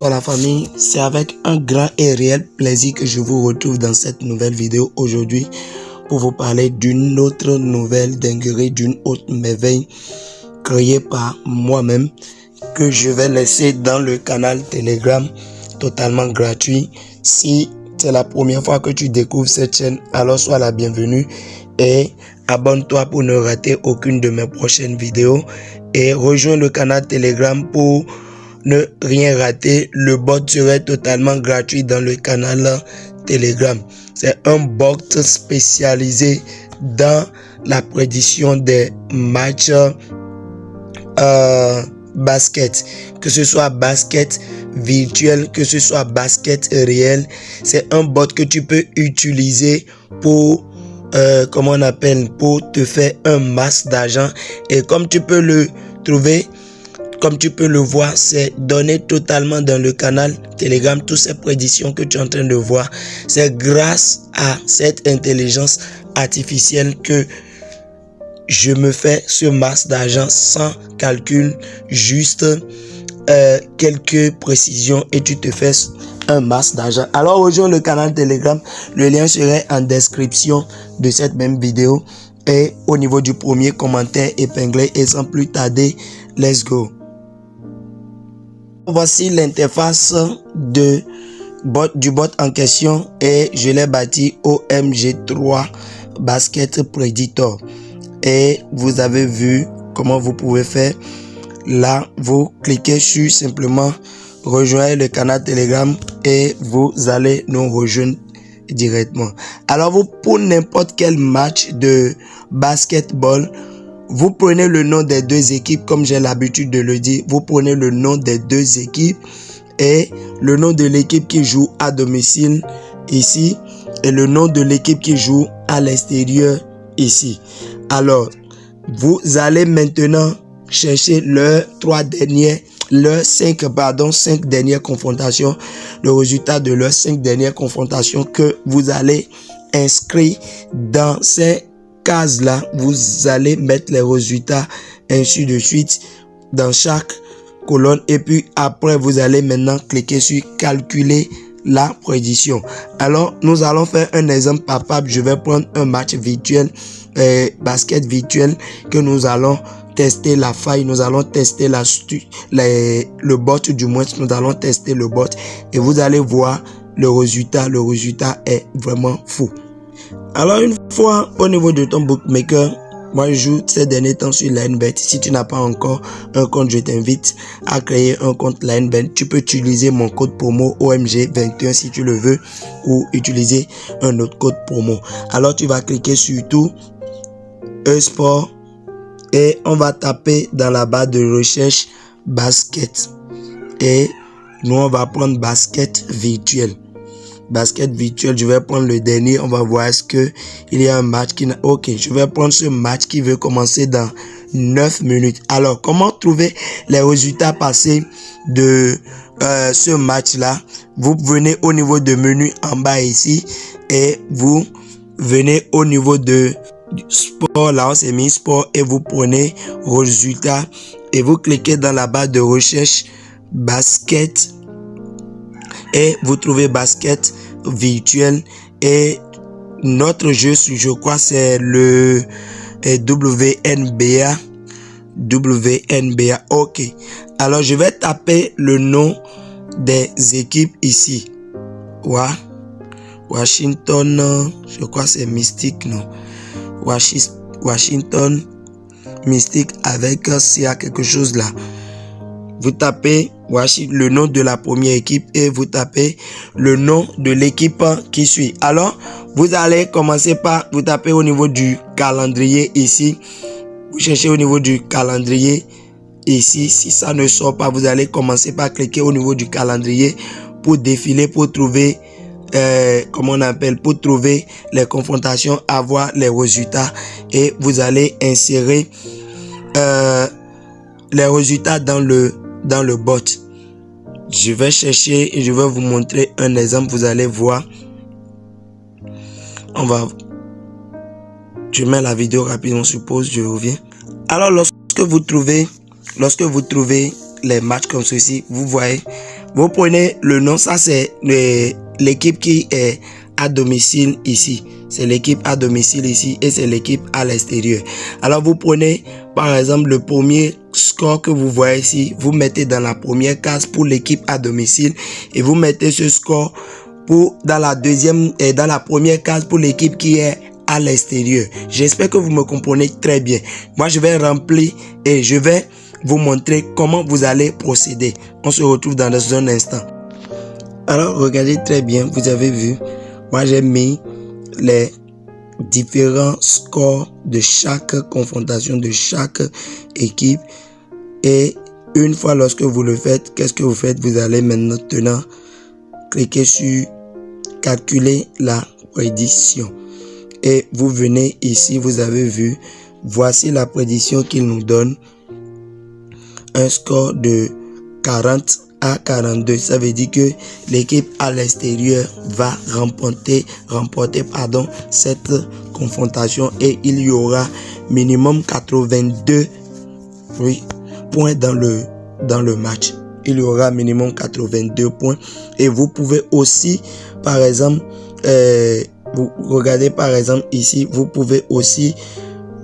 La famille, c'est avec un grand et réel plaisir que je vous retrouve dans cette nouvelle vidéo aujourd'hui pour vous parler d'une autre nouvelle dinguerie, d'une autre merveille créée par moi-même que je vais laisser dans le canal Telegram totalement gratuit. Si c'est la première fois que tu découvres cette chaîne, alors sois la bienvenue et abonne-toi pour ne rater aucune de mes prochaines vidéos et rejoins le canal Telegram pour ne rien rater. Le bot serait totalement gratuit dans le canal Telegram. C'est un bot spécialisé dans la prédiction des matchs basket, que ce soit basket virtuel, que ce soit basket réel. C'est un bot que tu peux utiliser pour comment on appelle, pour te faire un masse d'argent. Et comme tu peux le trouver, comme tu peux le voir, c'est donné totalement dans le canal Telegram. Toutes ces prédictions que tu es en train de voir, c'est grâce à cette intelligence artificielle que je me fais ce masse d'argent sans calcul, juste quelques précisions et tu te fais un masse d'argent. Alors rejoins le canal Telegram, le lien serait en description de cette même vidéo et au niveau du premier commentaire épinglé. Et sans plus tarder, let's go. Voici l'interface du bot en question et je l'ai bâti OMG3 Basket Predictor. Et vous avez vu comment vous pouvez faire. Là, vous cliquez sur simplement rejoindre le canal Telegram et vous allez nous rejoindre directement. Alors, vous pour n'importe quel match de basketball, vous prenez le nom des deux équipes, comme j'ai l'habitude de le dire. Vous prenez le nom des deux équipes et le nom de l'équipe qui joue à domicile ici et le nom de l'équipe qui joue à l'extérieur ici. Alors, vous allez maintenant chercher leurs cinq dernières confrontations, le résultat de leurs 5 dernières confrontations que vous allez inscrire dans ces cases-là. Vous allez mettre les résultats ainsi de suite dans chaque colonne et puis après vous allez maintenant cliquer sur calculer la prédiction. Alors nous allons faire un exemple palpable. Je vais prendre un match virtuel, basket virtuel, que nous allons tester la faille, nous allons tester le bot, du moins nous allons tester le bot et vous allez voir le résultat est vraiment fou. Alors une fois au niveau de ton bookmaker, moi je joue ces derniers temps sur LineBet. Si tu n'as pas encore un compte, je t'invite à créer un compte LineBet. Tu peux utiliser mon code promo OMG21 si tu le veux ou utiliser un autre code promo. Alors tu vas cliquer sur tout, e-sport et on va taper dans la barre de recherche basket et nous on va prendre basket virtuel. Basket virtuel, je vais prendre le dernier, on va voir est-ce que il y a un match qui n'a... Ok, je vais prendre ce match qui veut commencer dans 9 minutes. Alors, comment trouver les résultats passés de ce match-là? Vous venez au niveau de menu en bas ici et vous venez au niveau de sport, là on s'est mis sport et vous prenez résultats et vous cliquez dans la barre de recherche basket et vous trouvez basket virtuel et notre jeu, je crois c'est le WNBA. Ok, alors je vais taper le nom des équipes ici. Washington, je crois c'est Mystic, non? Washington Mystic avec s'il y a quelque chose là. Vous tapez le nom de la première équipe et vous tapez le nom de l'équipe qui suit. Alors, vous allez commencer par vous taper au niveau du calendrier ici. Vous cherchez au niveau du calendrier ici. Si ça ne sort pas, vous allez commencer par cliquer au niveau du calendrier pour défiler, pour trouver comment on appelle, pour trouver les confrontations, avoir les résultats et vous allez insérer les résultats dans le bot. Je vais chercher et je vais vous montrer un exemple. Vous allez voir. Je mets la vidéo rapidement sur pause, je reviens. Alors lorsque vous trouvez les matchs comme ceci, vous Vous prenez le nom, ça c'est l'équipe qui est à domicile ici. C'est l'équipe à domicile ici et c'est l'équipe à l'extérieur. Alors vous prenez par exemple le premier score que vous voyez ici, vous mettez dans la première case pour l'équipe à domicile et vous mettez ce score dans la première case pour l'équipe qui est à l'extérieur. J'espère que vous me comprenez très bien. Moi je vais remplir et je vais vous montrer comment vous allez procéder. On se retrouve dans un instant. Alors regardez très bien, vous avez vu, moi j'ai mis les différents scores de chaque confrontation, de chaque équipe. Et une fois lorsque vous le faites, qu'est-ce que vous faites? Vous allez maintenant cliquer sur calculer la prédiction. Et vous venez ici, vous avez vu, voici la prédiction qu'il nous donne. Un score de 40 à 42. Ça veut dire que l'équipe à l'extérieur va remporter cette confrontation et il y aura minimum 82 points dans le match. Il y aura minimum 82 points et vous pouvez aussi par exemple vous regardez par exemple ici, vous pouvez aussi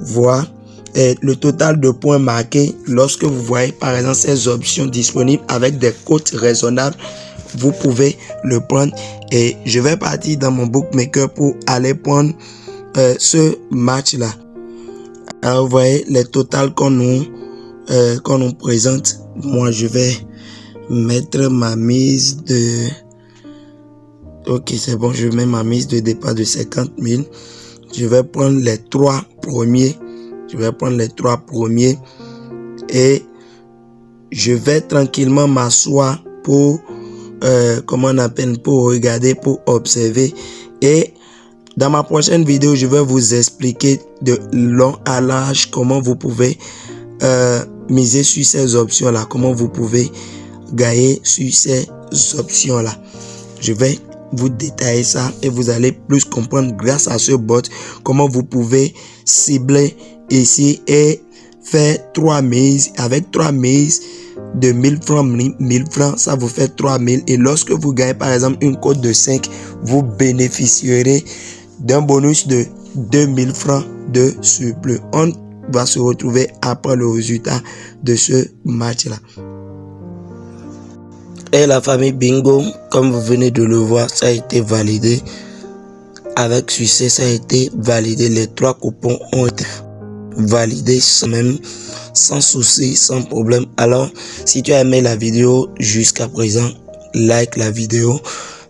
voir le total de points marqués lorsque vous voyez par exemple ces options disponibles avec des cotes raisonnables. Vous pouvez le prendre et je vais partir dans mon bookmaker pour aller prendre ce match là. Alors vous voyez les totals qu'on nous présente. Moi je vais mettre ma mise de ok, c'est bon, je mets ma mise de départ de 50 000. Je vais prendre les trois premiers. Et je vais tranquillement m'asseoir pour pour regarder, pour observer. Et dans ma prochaine vidéo, je vais vous expliquer de long à large comment vous pouvez miser sur ces options-là, comment vous pouvez gagner sur ces options-là. Je vais vous détailler ça et vous allez plus comprendre grâce à ce bot comment vous pouvez cibler ici et faire 3 mises. Avec 3 mises de 1000 francs, ça vous fait 3000 et lorsque vous gagnez par exemple une cote de 5, vous bénéficierez d'un bonus de 2000 francs de surplus. On va se retrouver après le résultat de ce match là. Et la famille Bingo, comme vous venez de le voir, ça a été validé. Avec succès, ça a été validé. Les 3 coupons ont été validés sans souci, sans problème. Alors, si tu as aimé la vidéo jusqu'à présent, like la vidéo.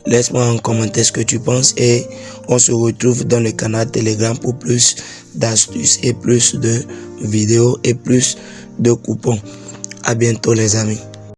Laisse-moi en commentaire ce que tu penses et on se retrouve dans le canal Telegram pour plus d'astuces et plus de vidéos et plus de coupons. À bientôt les amis.